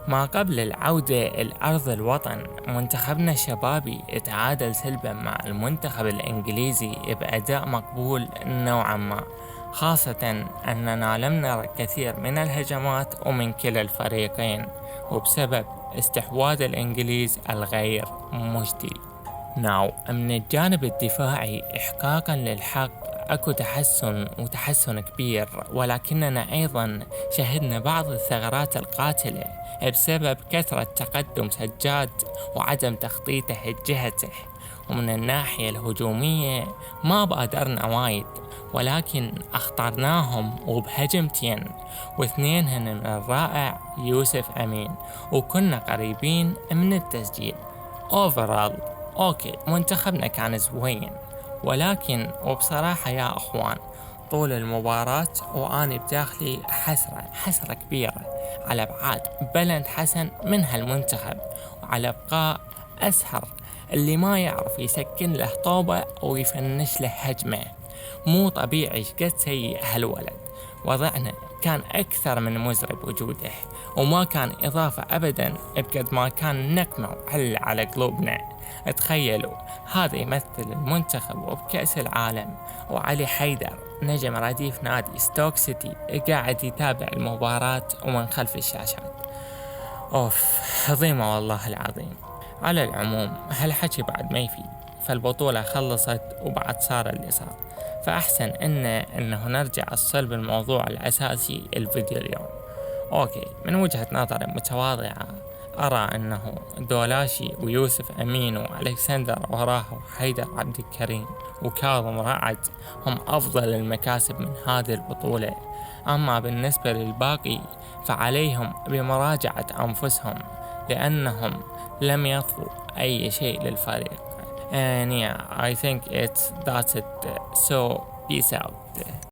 ما قبل العودة لأرض الوطن، منتخبنا الشبابي تعادل سلبا مع المنتخب الإنجليزي بأداء مقبول نوعا ما، خاصة أننا لم نرى كثير من الهجمات ومن كلا الفريقين، وبسبب استحواذ الإنجليز الغير مجدي. من الجانب الدفاعي إحقاقا للحق أكو تحسن كبير، ولكننا أيضا شهدنا بعض الثغرات القاتلة بسبب كثرة تقدم سجاد وعدم تخطيطه لجهته. ومن الناحية الهجومية ما بادرنا وايد، ولكن أخطرناهم وبهجمتين، واثنين من الرائع يوسف أمين، وكنا قريبين من التسجيل. overall اوكي، منتخبنا كان زوين، ولكن وبصراحة يا اخوان، طول المباراة واني بداخلي حسرة كبيرة على ابعاد بلند حسن من هالمنتخب، وعلى بقاء اسهر اللي ما يعرف يسكن له طوبة ويفنش له هجمة. مو طبيعي شقد سيء هالولد، وضعنا كان أكثر من مزري بوجوده، وما كان إضافة أبدا بقد ما كان نكمة وعلة على قلوبنا. تخيلوا، هذا يمثل المنتخب وبكأس العالم، وعلي حيدر نجم رديف نادي ستوك سيتي قاعد يتابع المباراة ومن خلف الشاشات. أوف، عظيمة والله العظيم. على العموم هالحكي بعد ما يفيد، فالبطولة خلصت وبعد صار اللي صار، فأحسن إنه نرجع الصلب الموضوع الأساسي الفيديو اليوم. أوكي، من وجهة نظر متواضعة أرى أنه دولاشي ويوسف أمين وألكسندر وراهو وحيدر عبد الكريم وكاظم رعد هم أفضل المكاسب من هذه البطولة. أما بالنسبة للباقي فعليهم بمراجعة أنفسهم، لأنهم لم يضفوا أي شيء للفريق. And yeah, I think that's it. So peace out.